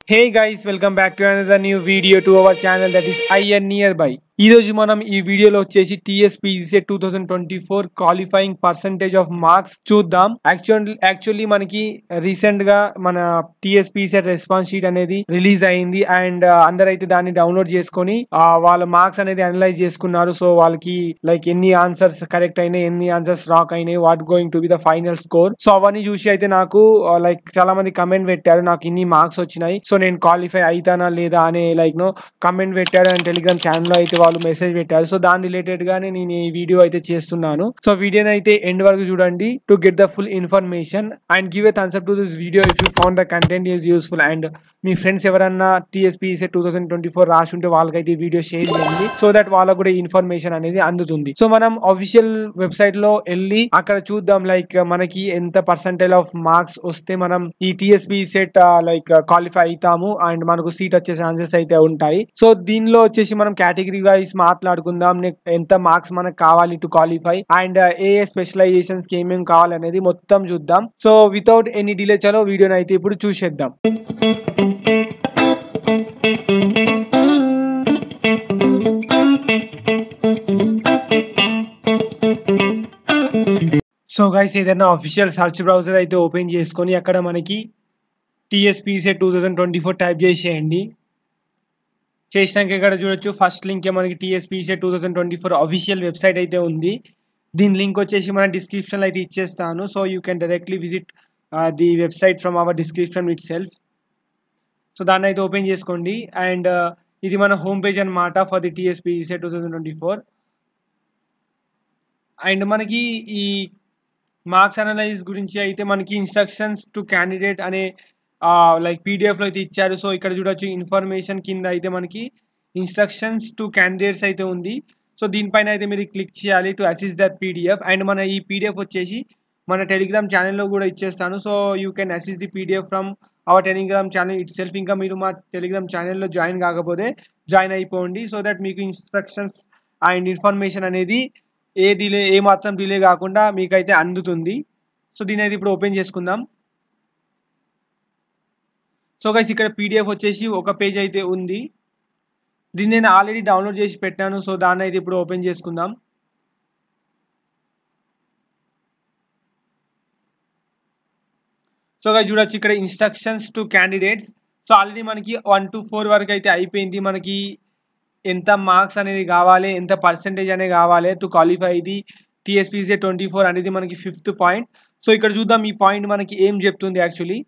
Hey guys, welcome back to another new video to our channel that is IN Nearby. ఈ రోజు మనం ఈ వీడియోలో వచ్చేసి TSPCSET 2024 qualifying percentage of marks చూద్దాం. యాక్చువల్లీ మనకి రీసెంట్ గా మన TSPCSET రెస్పాన్స్ షీట్ అనేది రిలీజ్ అయింది అండ్ అందరైతే దాన్ని డౌన్లోడ్ చేసుకొని వాళ్ళ మార్క్స్ అనేది అనలైజ్ చేసుకున్నారు. సో వాళ్ళకి లైక్ ఎన్ని ఆన్సర్స్ కరెక్ట్ అయినాయి, ఎన్ని ఆన్సర్స్ రాక్ అయినాయి, what going to be the final score. So అవన్నీ చూసి అయితే నాకు లైక్ చాలా మంది కమెంట్ పెట్టారు, నాకు ఇన్ని మార్క్స్ వచ్చినాయి, సో నేను క్వాలిఫై అవుతానా లేదా అనే లైక్ కమెంట్ పెట్టారు అండ్ టెలిగ్రామ్ ఛానల్లో అయితే వాళ్ళు మెసేజ్ పెట్టారు. సో దాని రిలేటెడ్ గానే నేను ఈ వీడియో అయితే చేస్తున్నాను. సో వీడియోని అయితే ఎండ్ వరకు చూడండి to get the full information and give a thumbs up to this video if you found the content is useful. And me friends ఎవరన్నా TSPCSET 2024 రాసి ఉంటే వాళ్ళకైతే ఈ వీడియో షేర్ చేయండి సో దట్ వాళ్ళకు కూడా ఇన్ఫర్మేషన్ అనేది అందుతుంది. సో మనం అఫీషియల్ వెబ్సైట్ లో వెళ్ళి అక్కడ చూద్దాం లైక్ మనకి ఎంత పర్సెంటేజ్ ఆఫ్ మార్క్స్ వస్తే మనం ఈ TSPCSET లైక్ క్వాలిఫై అవుతాము అండ్ మనకు సీట్ వచ్చే ఛాన్సెస్ అయితే ఉంటాయి. సో దీనిలో వచ్చేసి మనం కేటగిరీ వైజ్ మాట్లాడుకుందాం, ఎంత మార్క్స్ మనకు కావాలి టు క్వాలిఫై అండ్ ఏ స్పెషలైజేషన్స్ కి ఏమేమి కావాలనేది మొత్తం చూద్దాం. సో వితౌట్ ఎనీ డిలే చలో వీడియోని అయితే ఇప్పుడు చూసేద్దాం. సో గైస్ ఏదైనా అఫీషియల్ సర్చ్ బ్రౌజర్ అయితే ఓపెన్ చేసుకొని అక్కడ మనకి TSPCSET 2024 టైప్ చేసేయండి. చేసినాక ఇక్కడ చూడొచ్చు ఫస్ట్ లింక్ మనకి TSPCSET 2024 అఫీషియల్ వెబ్సైట్ అయితే ఉంది. దీని లింక్ వచ్చేసి మన డిస్క్రిప్షన్లో అయితే ఇచ్చేస్తాను. So you can directly visit the website from our description it self. So దాన్ని అయితే ఓపెన్ చేసుకోండి అండ్ ఇది మన హోమ్ పేజ్ అనమాట ఫర్ ది TSPCSET 2024. అండ్ మనకి ఈ మార్క్స్ అనలైజ్ గురించి అయితే మనకి ఇన్స్ట్రక్షన్స్ టు క్యాండిడేట్ అనే లైక్ PDF లో అయితే ఇచ్చారు. సో ఇక్కడ చూడొచ్చు ఇన్ఫర్మేషన్ కింద అయితే మనకి ఇన్స్ట్రక్షన్స్ టు క్యాండిడేట్స్ అయితే ఉంది. సో దీనిపైన అయితే మీరు క్లిక్ చేయాలి to access that PDF. And మన ఈ PDF వచ్చేసి మన టెలిగ్రామ్ ఛానల్లో కూడా ఇచ్చేస్తాను. So you can access the PDF from our Telegram channel itself. ఇంకా మీరు మా టెలిగ్రామ్ ఛానల్లో జాయిన్ కాకపోతే జాయిన్ అయిపోండి సో దట్ మీకు ఇన్స్ట్రక్షన్స్ అండ్ ఇన్ఫర్మేషన్ అనేది ఏ మాత్రం డిలే కాకుండా మీకైతే అందుతుంది. సో దీని అయితే ఇప్పుడు ఓపెన్ చేసుకుందాం. సో గైస్ ఇక్కడ PDF వచ్చేసి ఒక పేజ్ అయితే ఉంది. దీన్ని నేను ఆల్రెడీ డౌన్లోడ్ చేసి పెట్టాను. సో దాన్ని అయితే ఇప్పుడు ఓపెన్ చేసుకుందాం. సో గైస్ చూడొచ్చు ఇక్కడ instructions to candidates. So already మనకి 1 to 4 వరకు అయితే అయిపోయింది. మనకి ఎంత మార్క్స్ అనేది కావాలి, ఎంత పర్సెంటేజ్ అనేది కావాలి టు క్వాలిఫై ఇది TSPCSET 24 అనేది మనకి 5th పాయింట్. సో ఇక్కడ చూద్దాం ఈ పాయింట్ మనకి ఏం చెప్తుంది. Actually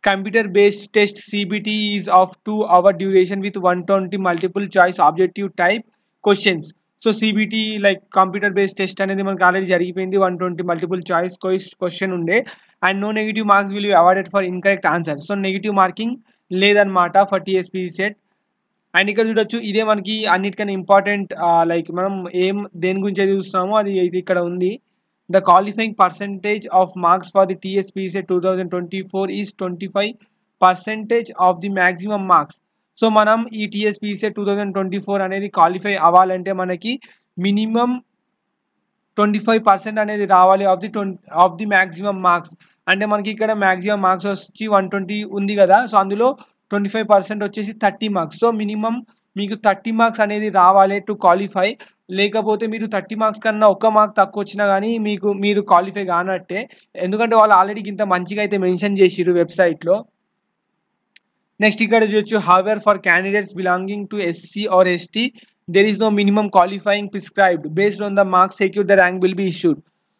computer based test CBT is of 2 hour duration with 120 multiple choice objective type questions. So CBT like computer based test అనేది మనకి ఆల్రెడీ జరిగిపోయింది. 120 మల్టిపుల్ చాయిస్ క్వశ్చన్ ఉండే and no negative marks will be awarded for incorrect answer. So negative marking లేదనమాట for TSPCSET. And ఇక్కడ చూడొచ్చు ఇదే మనకి అన్నిటికన్నా ఇంపార్టెంట్ లైక్ మనం దేని గురించి చూస్తున్నామో అది అయితే ఇక్కడ ఉంది. The qualifying percentage of marks for the TSPCSET 2024 is 25% of the maximum marks. So మనం ఈ TSPCSET 2024 అనేది క్వాలిఫై అవ్వాలంటే మనకి మినిమం 25% అనేది రావాలి ఆఫ్ ది మ్యాక్సిమం మార్క్స్. అంటే మనకి ఇక్కడ మ్యాక్సిమం మార్క్స్ వచ్చి 120 ఉంది కదా, సో అందులో 25% వచ్చేసి 30 మార్క్స్. సో మినిమం మీకు 30 మార్క్స్ అనేది రావాలి టు క్వాలిఫై. లేకపోతే మీరు 30 మార్క్స్ కన్నా 1 మార్క్ తక్కువ వచ్చినా కానీ మీరు క్వాలిఫై కానట్టే. ఎందుకంటే వాళ్ళు ఆల్రెడీ ఇంత మంచిగా అయితే మెన్షన్ చేసిర్రు వెబ్సైట్లో. నెక్స్ట్ ఇక్కడ చూడొచ్చు however for candidates belonging to SC or ST there is no minimum qualifying prescribed based on the marks secured the rank will be issued.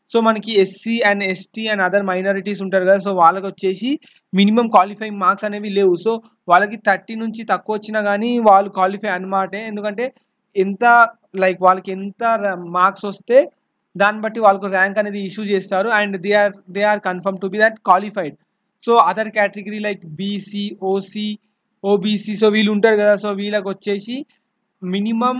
So మనకి SC and ST and other minorities ఉంటారు కదా, so వాళ్ళకి వచ్చేసి minimum qualifying marks అనేవి లేవు. So వాళ్ళకి 30 నుంచి తక్కువ వచ్చినా కానీ వాళ్ళు క్వాలిఫై అన్నమాటే. ఎందుకంటే ఎంత లైక్ వాళ్ళకి ఎంత మార్క్స్ వస్తే దాన్ని బట్టి వాళ్ళకు ర్యాంక్ అనేది ఇష్యూ చేస్తారు and they are confirm to be that qualified. So other category like BC, OC, OBC so వీళ్ళు ఉంటారు కదా, సో వీళ్ళకి వచ్చేసి minimum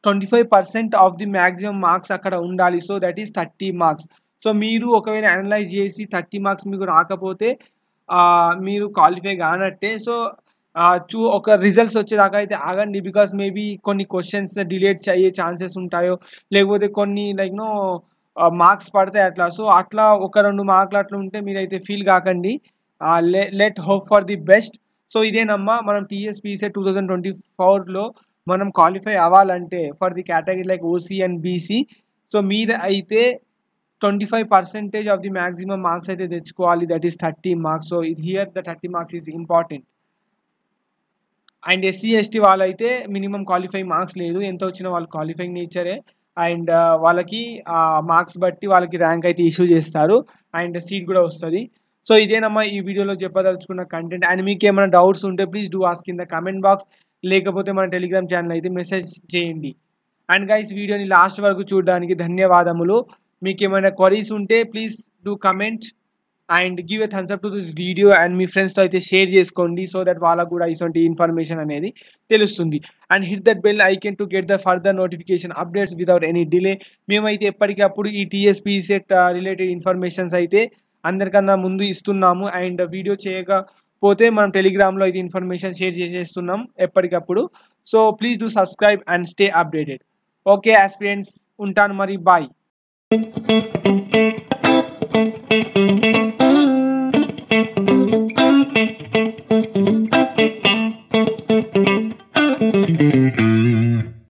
25% of the maximum marks అక్కడ ఉండాలి. So that is 30 marks. So మీరు ఒకవేళ అనలైజ్ చేసి 30 మార్క్స్ మీకు రాకపోతే మీరు క్వాలిఫై కానట్టే. సో ఒక రిజల్ట్స్ వచ్చేదాకా అయితే ఆగండి. బికాస్ మేబీ కొన్ని క్వశ్చన్స్ డిలేట్ అయ్యే ఛాన్సెస్ ఉంటాయో, లేకపోతే కొన్ని లైక్ మార్క్స్ పడతాయి అట్లా. సో అట్లా 1-2 మార్కులు అట్లా ఉంటే మీరైతే ఫీల్ కాకండి. Let hope for the best. So ఇదేనమ్మా మనం టీఎస్పీసీ 2024లో మనం క్వాలిఫై అవ్వాలంటే for the category like OC and BC so మీద అయితే 25% ఆఫ్ ది మ్యాక్సిమం మార్క్స్ అయితే తెచ్చుకోవాలి, దట్ ఈస్ 30 మార్క్స్. సో ఇది here the 30 marks is important. And SC ST వాళ్ళైతే మినిమం క్వాలిఫైయింగ్ మార్క్స్ లేదు, ఎంత వచ్చినా వాళ్ళు క్వాలిఫైయింగ్ నేచరే. అండ్ వాళ్ళకి మార్క్స్ బట్టి వాళ్ళకి ర్యాంక్ అయితే ఇష్యూ చేస్తారు అండ్ సీట్ కూడా వస్తుంది. సో ఇదేనమ్మా ఈ వీడియోలో చెప్పదలుచుకున్న కంటెంట్. అండ్ మీకు ఏమైనా డౌట్స్ ఉంటే please do ask in the comment box, లేకపోతే మన టెలిగ్రామ్ ఛానల్ అయితే మెసేజ్ చేయండి. అండ్ గైస్ వీడియోని లాస్ట్ వరకు చూడడానికి ధన్యవాదములు. మీకు ఏమైనా క్వరీస్ ఉంటే please do comment and give a thumbs up to this video and మీ ఫ్రెండ్స్తో అయితే షేర్ చేసుకోండి సో దట్ వాళ్ళకు కూడా ఇటువంటి ఇన్ఫర్మేషన్ అనేది తెలుస్తుంది. And hit that bell icon to get the further notification updates without any delay. మేమైతే ఎప్పటికప్పుడు ఈ టీఎస్పీసెట్ రిలేటెడ్ ఇన్ఫర్మేషన్స్ అయితే అందరికన్నా ముందు ఇస్తున్నాము. అండ్ వీడియో చేయకపోతే మనం టెలిగ్రామ్లో అయితే ఇన్ఫర్మేషన్ షేర్ చేసేస్తున్నాం ఎప్పటికప్పుడు. So please do subscribe and stay updated. Okay aspirants, ఉంటాను మరి, బాయ్.